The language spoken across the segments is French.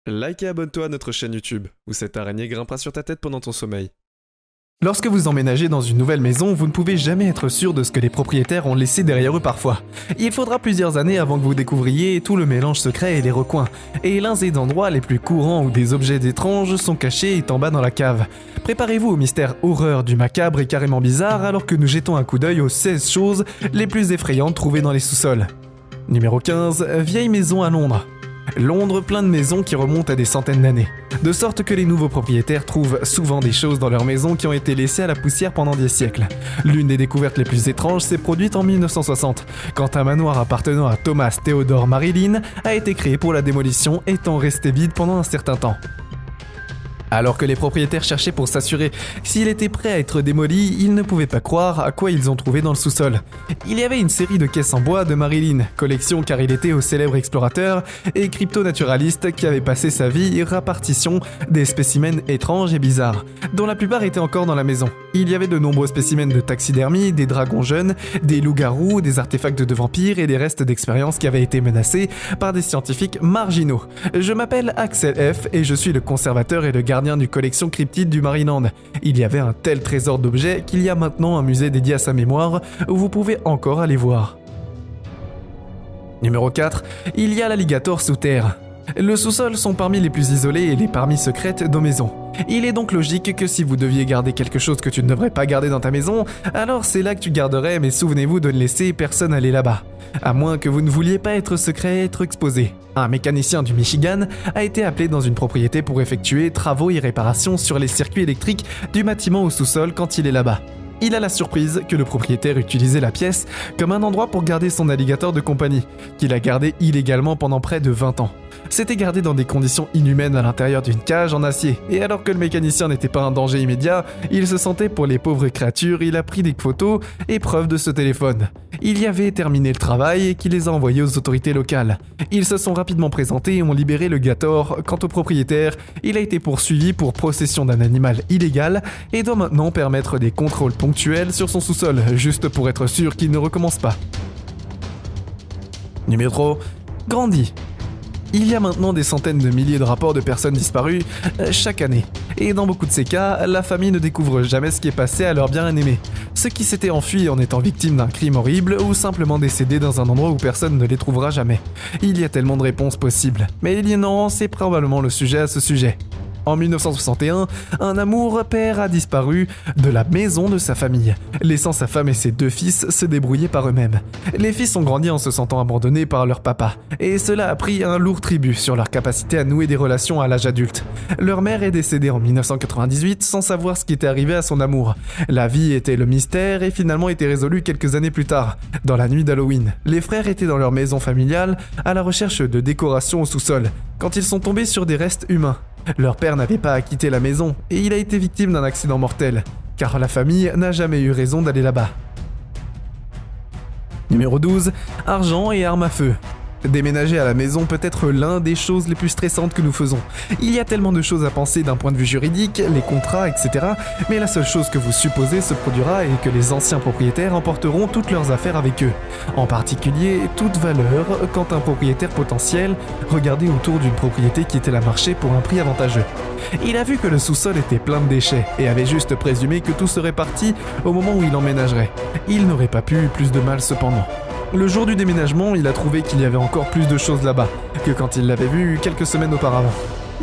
Like et abonne-toi à notre chaîne YouTube, où cette araignée grimpera sur ta tête pendant ton sommeil. Lorsque vous emménagez dans une nouvelle maison, vous ne pouvez jamais être sûr de ce que les propriétaires ont laissé derrière eux parfois. Il faudra plusieurs années avant que vous découvriez tout le mélange secret et les recoins. Et l'un des endroits les plus courants où des objets étranges sont cachés est en bas dans la cave. Préparez-vous au mystère horreur du macabre et carrément bizarre alors que nous jetons un coup d'œil aux 16 choses les plus effrayantes trouvées dans les sous-sols. Numéro 15, vieille maison à Londres. Londres, plein de maisons qui remontent à des centaines d'années. De sorte que les nouveaux propriétaires trouvent souvent des choses dans leurs maisons qui ont été laissées à la poussière pendant des siècles. L'une des découvertes les plus étranges s'est produite en 1960, quand un manoir appartenant à Thomas Theodore Marilyn a été créé pour la démolition, étant resté vide pendant un certain temps. Alors que les propriétaires cherchaient pour s'assurer s'il était prêt à être démoli, ils ne pouvaient pas croire à quoi ils ont trouvé dans le sous-sol. Il y avait une série de caisses en bois de Marilyn, collection car il était au célèbre explorateur et crypto-naturaliste qui avait passé sa vie répartition des spécimens étranges et bizarres, dont la plupart étaient encore dans la maison. Il y avait de nombreux spécimens de taxidermie, des dragons jeunes, des loups-garous, des artefacts de vampires et des restes d'expériences qui avaient été menacés par des scientifiques marginaux. Je m'appelle Axel F et je suis le conservateur et le gardien du collection cryptide du Marineland. Il y avait un tel trésor d'objets qu'il y a maintenant un musée dédié à sa mémoire où vous pouvez encore aller voir. Numéro 4, il y a l'alligator sous terre. Le sous-sol sont parmi les plus isolés et les parmi secrètes de nos maisons. Il est donc logique que si vous deviez garder quelque chose que tu ne devrais pas garder dans ta maison, alors c'est là que tu garderais, mais souvenez-vous de ne laisser personne aller là-bas. À moins que vous ne vouliez pas être secret et être exposé. Un mécanicien du Michigan a été appelé dans une propriété pour effectuer travaux et réparations sur les circuits électriques du bâtiment au sous-sol quand il est là-bas. Il a la surprise que le propriétaire utilisait la pièce comme un endroit pour garder son alligator de compagnie, qu'il a gardé illégalement pendant près de 20 ans. C'était gardé dans des conditions inhumaines à l'intérieur d'une cage en acier, et alors que le mécanicien n'était pas un danger immédiat, il se sentait pour les pauvres créatures, il a pris des photos et preuves de ce téléphone. Il y avait terminé le travail et qu'il les a envoyés aux autorités locales. Ils se sont rapidement présentés et ont libéré le gator. Quant au propriétaire, il a été poursuivi pour possession d'un animal illégal et doit maintenant permettre des contrôles ponctuels sur son sous-sol, juste pour être sûr qu'il ne recommence pas. Numéro 3, Grandi. Il y a maintenant des centaines de milliers de rapports de personnes disparues chaque année. Et dans beaucoup de ces cas, la famille ne découvre jamais ce qui est passé à leur bien-aimé. Ceux qui s'étaient enfuis en étant victimes d'un crime horrible ou simplement décédés dans un endroit où personne ne les trouvera jamais. Il y a tellement de réponses possibles. Mais l'ignorance est probablement le sujet à ce sujet. En 1961, un amour père a disparu de la maison de sa famille, laissant sa femme et ses 2 fils se débrouiller par eux-mêmes. Les fils ont grandi en se sentant abandonnés par leur papa, et cela a pris un lourd tribut sur leur capacité à nouer des relations à l'âge adulte. Leur mère est décédée en 1998 sans savoir ce qui était arrivé à son amour. La vie était le mystère et finalement était résolue quelques années plus tard, dans la nuit d'Halloween. Les frères étaient dans leur maison familiale à la recherche de décorations au sous-sol, quand ils sont tombés sur des restes humains. Leur père n'avait pas à quitter la maison et il a été victime d'un accident mortel, car la famille n'a jamais eu raison d'aller là-bas. Numéro 12, argent et armes à feu. Déménager à la maison peut être l'un des choses les plus stressantes que nous faisons. Il y a tellement de choses à penser d'un point de vue juridique, les contrats, etc. Mais la seule chose que vous supposez se produira est que les anciens propriétaires emporteront toutes leurs affaires avec eux. En particulier, toute valeur quand un propriétaire potentiel regardait autour d'une propriété qui était à marché pour un prix avantageux. Il a vu que le sous-sol était plein de déchets et avait juste présumé que tout serait parti au moment où il emménagerait. Il n'aurait pas pu plus de mal cependant. Le jour du déménagement, il a trouvé qu'il y avait encore plus de choses là-bas que quand il l'avait vu quelques semaines auparavant.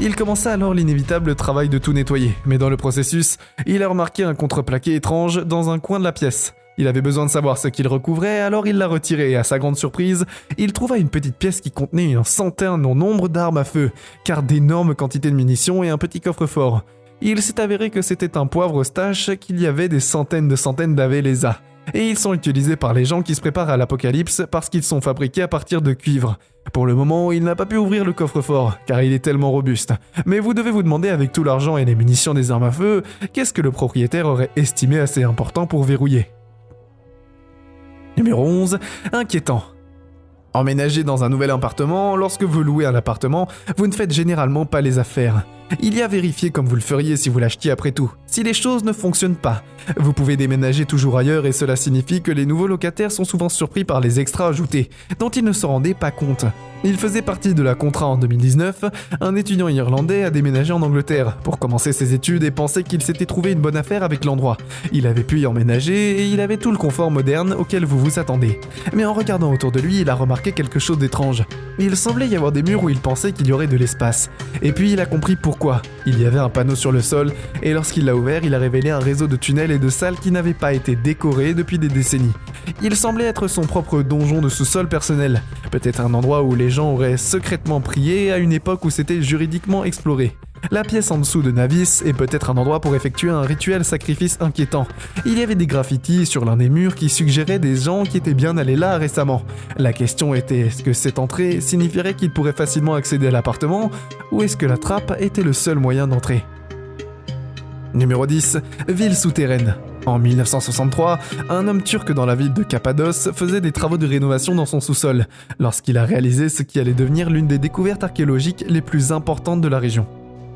Il commença alors l'inévitable travail de tout nettoyer, mais dans le processus, il a remarqué un contreplaqué étrange dans un coin de la pièce. Il avait besoin de savoir ce qu'il recouvrait, alors il l'a retiré et à sa grande surprise, il trouva une petite pièce qui contenait un certain nombre d'armes à feu, car d'énormes quantités de munitions et un petit coffre-fort. Il s'est avéré que c'était un poivre Eustache qu'il y avait des centaines d'Avelesa. Et ils sont utilisés par les gens qui se préparent à l'apocalypse parce qu'ils sont fabriqués à partir de cuivre. Pour le moment, il n'a pas pu ouvrir le coffre-fort, car il est tellement robuste. Mais vous devez vous demander avec tout l'argent et les munitions des armes à feu, qu'est-ce que le propriétaire aurait estimé assez important pour verrouiller. Numéro 11, inquiétant. Emménager dans un nouvel appartement, lorsque vous louez un appartement, vous ne faites généralement pas les affaires. Il y a vérifier comme vous le feriez si vous l'achetiez après tout. Si les choses ne fonctionnent pas, vous pouvez déménager toujours ailleurs et cela signifie que les nouveaux locataires sont souvent surpris par les extras ajoutés, dont ils ne se rendaient pas compte. Il faisait partie de la Contra en 2019, un étudiant irlandais a déménagé en Angleterre pour commencer ses études et pensait qu'il s'était trouvé une bonne affaire avec l'endroit. Il avait pu y emménager et il avait tout le confort moderne auquel vous vous attendez. Mais en regardant autour de lui, il a remarqué quelque chose d'étrange. Il semblait y avoir des murs où il pensait qu'il y aurait de l'espace. Et puis il a compris pourquoi. Il y avait un panneau sur le sol et lorsqu'il l'a ouvert, il a révélé un réseau de tunnels et de salles qui n'avaient pas été décorés depuis des décennies. Il semblait être son propre donjon de sous-sol personnel. Peut-être un endroit où les gens auraient secrètement prié à une époque où c'était juridiquement exploré. La pièce en dessous de Navis est peut-être un endroit pour effectuer un rituel sacrifice inquiétant. Il y avait des graffitis sur l'un des murs qui suggéraient des gens qui étaient bien allés là récemment. La question était, est-ce que cette entrée signifierait qu'il pourrait facilement accéder à l'appartement, ou est-ce que la trappe était le seul moyen d'entrer ? Numéro 10. Ville souterraine. En 1963, un homme turc dans la ville de Cappadoce faisait des travaux de rénovation dans son sous-sol, lorsqu'il a réalisé ce qui allait devenir l'une des découvertes archéologiques les plus importantes de la région.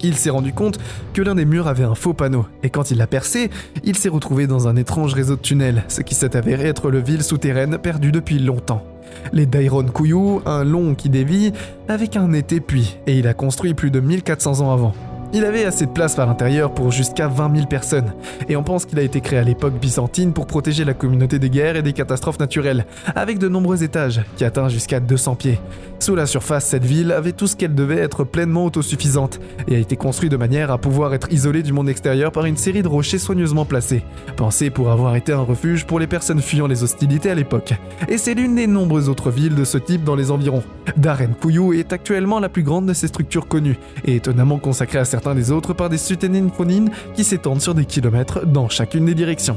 Il s'est rendu compte que l'un des murs avait un faux panneau, et quand il l'a percé, il s'est retrouvé dans un étrange réseau de tunnels, ce qui s'est avéré être le ville souterraine perdu depuis longtemps. Les Dairon Kuyu, un long qui dévie, avec un été puits, et il a construit plus de 1400 ans avant. Il avait assez de place à l'intérieur pour jusqu'à 20 000 personnes, et on pense qu'il a été créé à l'époque byzantine pour protéger la communauté des guerres et des catastrophes naturelles, avec de nombreux étages, qui atteignent jusqu'à 200 pieds. Sous la surface, cette ville avait tout ce qu'elle devait être pleinement autosuffisante, et a été construite de manière à pouvoir être isolée du monde extérieur par une série de rochers soigneusement placés, pensés pour avoir été un refuge pour les personnes fuyant les hostilités à l'époque. Et c'est l'une des nombreuses autres villes de ce type dans les environs. Daren Kuyu est actuellement la plus grande de ces structures connues, et étonnamment consacrée à certains des autres par des suténinfonines qui s'étendent sur des kilomètres dans chacune des directions.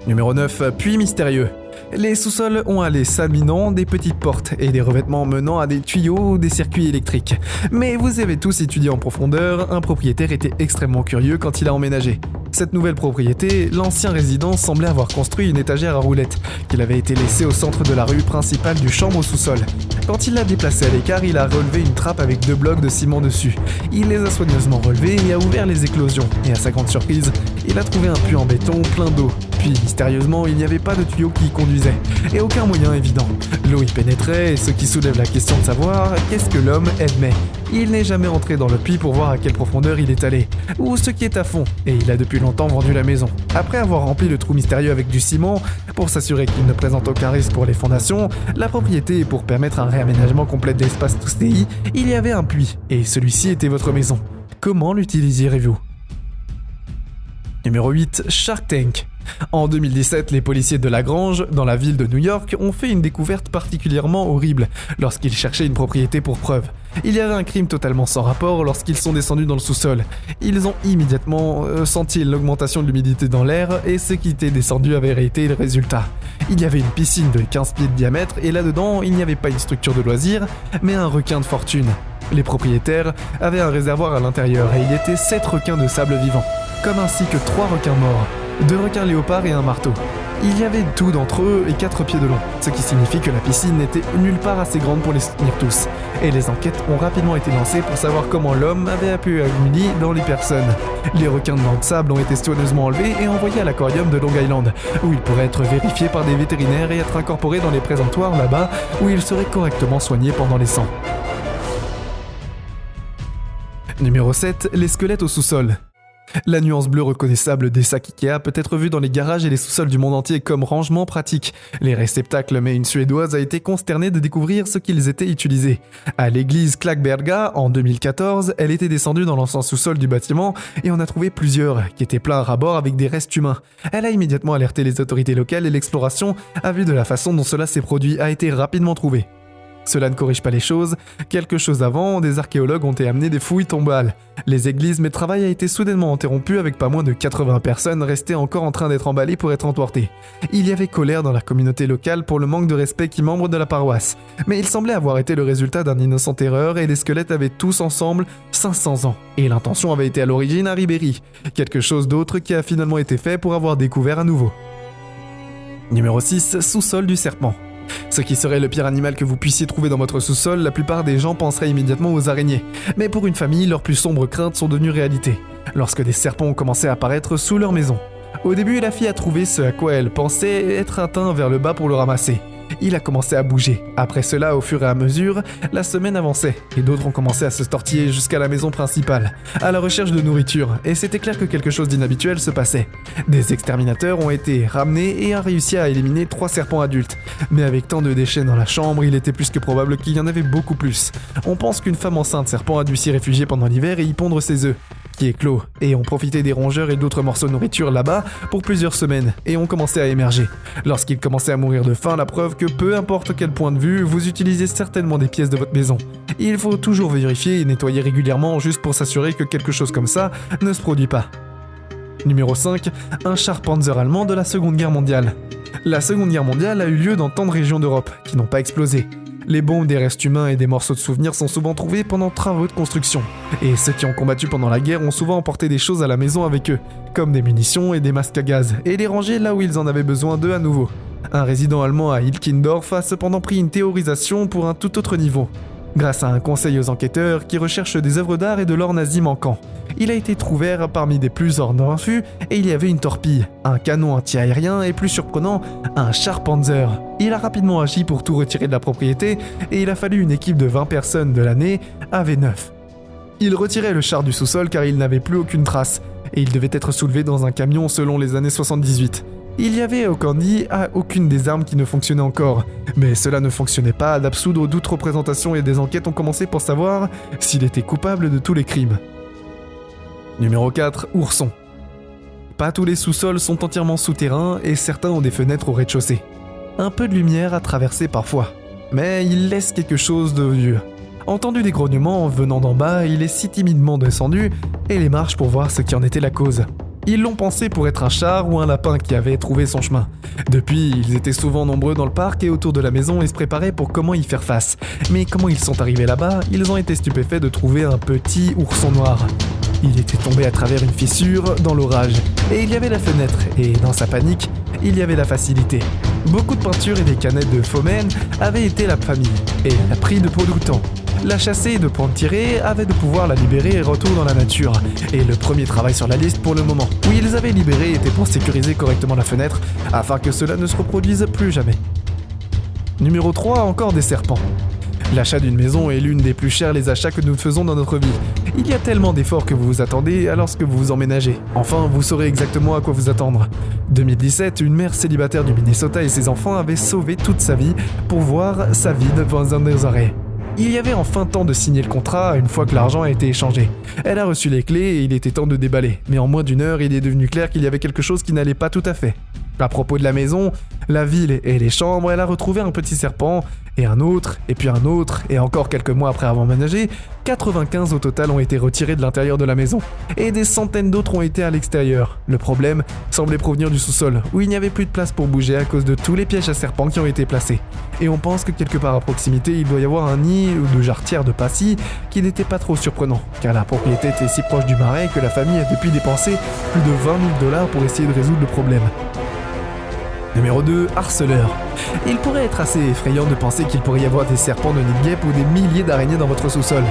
Numéro 9. Puits mystérieux. Les sous-sols ont à les salminants des petites portes et des revêtements menant à des tuyaux ou des circuits électriques. Mais vous avez tous étudié en profondeur, un propriétaire était extrêmement curieux quand il a emménagé. Cette nouvelle propriété, l'ancien résident semblait avoir construit une étagère à roulettes, qu'il avait été laissée au centre de la rue principale du chambre au sous-sol. Quand il l'a déplacée à l'écart, il a relevé une trappe avec 2 blocs de ciment dessus. Il les a soigneusement relevés et a ouvert les éclosions. Et à sa grande surprise, il a trouvé un puits en béton plein d'eau. Puis, mystérieusement, il n'y avait pas de tuyau qui y conduisait, et aucun moyen évident. L'eau y pénétrait, et ce qui soulève la question de savoir qu'est-ce que l'homme aimait. Il n'est jamais entré dans le puits pour voir à quelle profondeur il est allé, ou ce qui est à fond, et il a depuis longtemps vendu la maison. Après avoir rempli le trou mystérieux avec du ciment, pour s'assurer qu'il ne présente aucun risque pour les fondations, la propriété et pour permettre un réaménagement complet de l'espace Toustéi, il y avait un puits, et celui-ci était votre maison. Comment l'utilisiez-vous ? Numéro 8. Shark Tank. En 2017, les policiers de La Grange, dans la ville de New York, ont fait une découverte particulièrement horrible lorsqu'ils cherchaient une propriété pour preuve. Il y avait un crime totalement sans rapport lorsqu'ils sont descendus dans le sous-sol. Ils ont immédiatement senti l'augmentation de l'humidité dans l'air et ce qui était descendu avait été le résultat. Il y avait une piscine de 15 pieds de diamètre et là-dedans, il n'y avait pas une structure de loisirs, mais un requin de fortune. Les propriétaires avaient un réservoir à l'intérieur et il y était 7 requins de sable vivant, comme ainsi que 3 requins morts, 2 requins léopards et un marteau. Il y avait tout d'entre eux et 4 pieds de long, ce qui signifie que la piscine n'était nulle part assez grande pour les soutenir tous. Et les enquêtes ont rapidement été lancées pour savoir comment l'homme avait pu accumuler dans les personnes. Les requins de dents de sable ont été soigneusement enlevés et envoyés à l'aquarium de Long Island, où ils pourraient être vérifiés par des vétérinaires et être incorporés dans les présentoirs là-bas, où ils seraient correctement soignés pendant les 100. Numéro 7. Les squelettes au sous-sol. La nuance bleue reconnaissable des sacs Ikea peut être vue dans les garages et les sous-sols du monde entier comme rangement pratique. Les réceptacles, mais une Suédoise a été consternée de découvrir ce qu'ils étaient utilisés. À l'église Klackberga, en 2014, elle était descendue dans l'ancien sous-sol du bâtiment et on a trouvé plusieurs, qui étaient pleins à ras-bord avec des restes humains. Elle a immédiatement alerté les autorités locales et l'exploration, à vue de la façon dont cela s'est produit, a été rapidement trouvée. Cela ne corrige pas les choses. Quelques choses avant, des archéologues ont amené des fouilles tombales. Les églises, mais le travail a été soudainement interrompu avec pas moins de 80 personnes restées encore en train d'être emballées pour être emportées. Il y avait colère dans la communauté locale pour le manque de respect qui membres de la paroisse. Mais il semblait avoir été le résultat d'un innocent erreur et les squelettes avaient tous ensemble 500 ans. Et l'intention avait été à l'origine à Ribéry. Quelque chose d'autre qui a finalement été fait pour avoir découvert à nouveau. Numéro 6. Sous-sol du serpent. Ce qui serait le pire animal que vous puissiez trouver dans votre sous-sol, la plupart des gens penseraient immédiatement aux araignées. Mais pour une famille, leurs plus sombres craintes sont devenues réalité, lorsque des serpents ont commencé à apparaître sous leur maison. Au début, la fille a trouvé ce à quoi elle pensait être atteint vers le bas pour le ramasser. Il a commencé à bouger. Après cela, au fur et à mesure, la semaine avançait et d'autres ont commencé à se tortiller jusqu'à la maison principale, à la recherche de nourriture, et c'était clair que quelque chose d'inhabituel se passait. Des exterminateurs ont été ramenés et ont réussi à éliminer 3 serpents adultes. Mais avec tant de déchets dans la chambre, il était plus que probable qu'il y en avait beaucoup plus. On pense qu'une femme enceinte serpent a dû s'y réfugier pendant l'hiver et y pondre ses œufs, qui éclos, et ont profité des rongeurs et d'autres morceaux de nourriture là-bas pour plusieurs semaines, et ont commencé à émerger. Lorsqu'ils commençaient à mourir de faim, la preuve que peu importe quel point de vue, vous utilisez certainement des pièces de votre maison. Il faut toujours vérifier et nettoyer régulièrement juste pour s'assurer que quelque chose comme ça ne se produit pas. Numéro 5, un char Panzer allemand de la Seconde Guerre mondiale. La Seconde Guerre mondiale a eu lieu dans tant de régions d'Europe qui n'ont pas explosé. Les bombes, des restes humains et des morceaux de souvenirs sont souvent trouvés pendant travaux de construction. Et ceux qui ont combattu pendant la guerre ont souvent emporté des choses à la maison avec eux, comme des munitions et des masques à gaz, et les ranger là où ils en avaient besoin d'eux à nouveau. Un résident allemand à Hilkendorf a cependant pris une théorisation pour un tout autre niveau. Grâce à un conseil aux enquêteurs qui recherchent des œuvres d'art et de l'or nazi manquant, il a été trouvé parmi des plus hors d'infus et il y avait une torpille, un canon anti-aérien et plus surprenant, un char Panzer. Il a rapidement agi pour tout retirer de la propriété et il a fallu une équipe de 20 personnes de l'année AV9. Il retirait le char du sous-sol car il n'avait plus aucune trace et il devait être soulevé dans un camion selon les années 78. Il y avait aucune des armes qui ne fonctionnait encore, mais cela ne fonctionnait pas à d'absoudre d'autres représentations et des enquêtes ont commencé pour savoir s'il était coupable de tous les crimes. Numéro 4, ourson. Pas tous les sous-sols sont entièrement souterrains et certains ont des fenêtres au rez-de-chaussée. Un peu de lumière à traverser parfois, mais il laisse quelque chose de vieux. Entendu des grognements venant d'en bas, il est si timidement descendu et les marche pour voir ce qui en était la cause. Ils l'ont pensé pour être un char ou un lapin qui avait trouvé son chemin. Depuis, ils étaient souvent nombreux dans le parc et autour de la maison et se préparaient pour comment y faire face. Mais comment ils sont arrivés là-bas, ils ont été stupéfaits de trouver un petit ourson noir. Il était tombé à travers une fissure dans l'orage, et il y avait la fenêtre, et dans sa panique, il y avait la facilité. Beaucoup de peintures et des canettes de Fomen avaient été la famille, et elle a pris de peu de temps. La chasser et de prendre tirer avait de pouvoir la libérer et retour dans la nature. Et le premier travail sur la liste pour le moment, où ils avaient libéré, était pour sécuriser correctement la fenêtre, afin que cela ne se reproduise plus jamais. Numéro 3, encore des serpents. L'achat d'une maison est l'une des plus chères les achats que nous faisons dans notre vie. Il y a tellement d'efforts que vous vous attendez lorsque vous vous emménagez. Enfin, vous saurez exactement à quoi vous attendre. 2017, une mère célibataire du Minnesota et ses enfants avaient sauvé toute sa vie pour voir sa vie devant un des arrêts. Il y avait enfin temps de signer le contrat une fois que l'argent a été échangé. Elle a reçu les clés et il était temps de déballer. Mais en moins d'une heure, il est devenu clair qu'il y avait quelque chose qui n'allait pas tout à fait. À propos de la maison, la ville et les chambres, elle a retrouvé un petit serpent, et un autre, et puis un autre, et encore quelques mois après avoir emménagé, 95 au total ont été retirés de l'intérieur de la maison, et des centaines d'autres ont été à l'extérieur. Le problème semblait provenir du sous-sol, où il n'y avait plus de place pour bouger à cause de tous les pièges à serpents qui ont été placés. Et on pense que quelque part à proximité, il doit y avoir un nid ou de jarretière de Passy qui n'était pas trop surprenant, car la propriété était si proche du marais que la famille a depuis dépensé plus de 20 000 $ pour essayer de résoudre le problème. Numéro 2, harceleur. Il pourrait être assez effrayant de penser qu'il pourrait y avoir des serpents de nid de guêpe ou des milliers d'araignées dans votre sous-sol.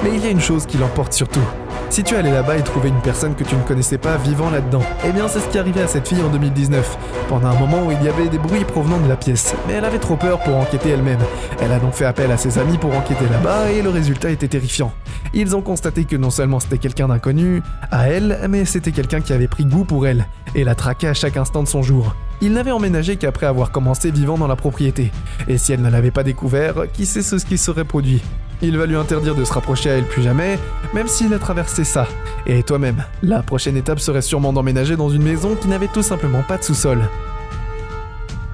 Mais il y a une chose qui l'emporte surtout. Si tu allais là-bas et trouvais une personne que tu ne connaissais pas vivant là-dedans, eh bien c'est ce qui arrivait à cette fille en 2019, pendant un moment où il y avait des bruits provenant de la pièce. Mais elle avait trop peur pour enquêter elle-même. Elle a donc fait appel à ses amis pour enquêter là-bas et le résultat était terrifiant. Ils ont constaté que non seulement c'était quelqu'un d'inconnu à elle, mais c'était quelqu'un qui avait pris goût pour elle et la traquait à chaque instant de son jour. Il n'avait emménagé qu'après avoir commencé vivant dans la propriété. Et si elle ne l'avait pas découvert, qui sait ce qui serait produit. Il va lui interdire de se rapprocher à elle plus jamais, même s'il a traversé ça. Et toi-même, la prochaine étape serait sûrement d'emménager dans une maison qui n'avait tout simplement pas de sous-sol.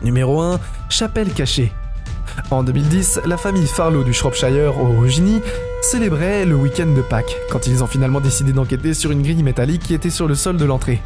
Numéro 1, chapelle cachée. En 2010, la famille Farlow du Shropshire au Virginie célébrait le week-end de Pâques, quand ils ont finalement décidé d'enquêter sur une grille métallique qui était sur le sol de l'entrée.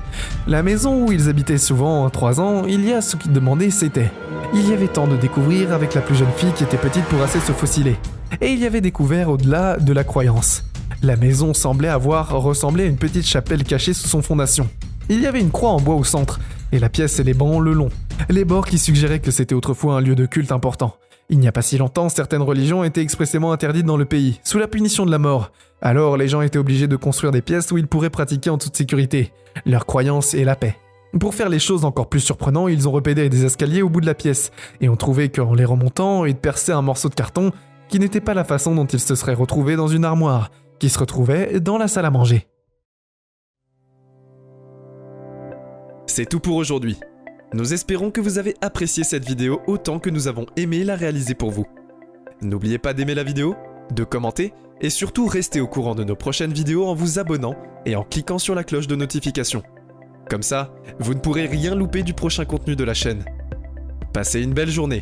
La maison où ils habitaient souvent 3 ans, il y a ce qu'ils demandaient, c'était. Il y avait tant de découvrir avec la plus jeune fille qui était petite pour assez se faufiler. Et il y avait découvert au-delà de la croyance. La maison semblait avoir ressemblé à une petite chapelle cachée sous son fondation. Il y avait une croix en bois au centre, et la pièce et les bancs le long. Les bords qui suggéraient que c'était autrefois un lieu de culte important. Il n'y a pas si longtemps, certaines religions étaient expressément interdites dans le pays, sous la punition de la mort. Alors les gens étaient obligés de construire des pièces où ils pourraient pratiquer en toute sécurité leur croyance et la paix. Pour faire les choses encore plus surprenantes, ils ont repéré des escaliers au bout de la pièce, et ont trouvé qu'en les remontant, ils perçaient un morceau de carton qui n'était pas la façon dont ils se seraient retrouvés dans une armoire, qui se retrouvait dans la salle à manger. C'est tout pour aujourd'hui. Nous espérons que vous avez apprécié cette vidéo autant que nous avons aimé la réaliser pour vous. N'oubliez pas d'aimer la vidéo, de commenter et surtout restez au courant de nos prochaines vidéos en vous abonnant et en cliquant sur la cloche de notification. Comme ça, vous ne pourrez rien louper du prochain contenu de la chaîne. Passez une belle journée.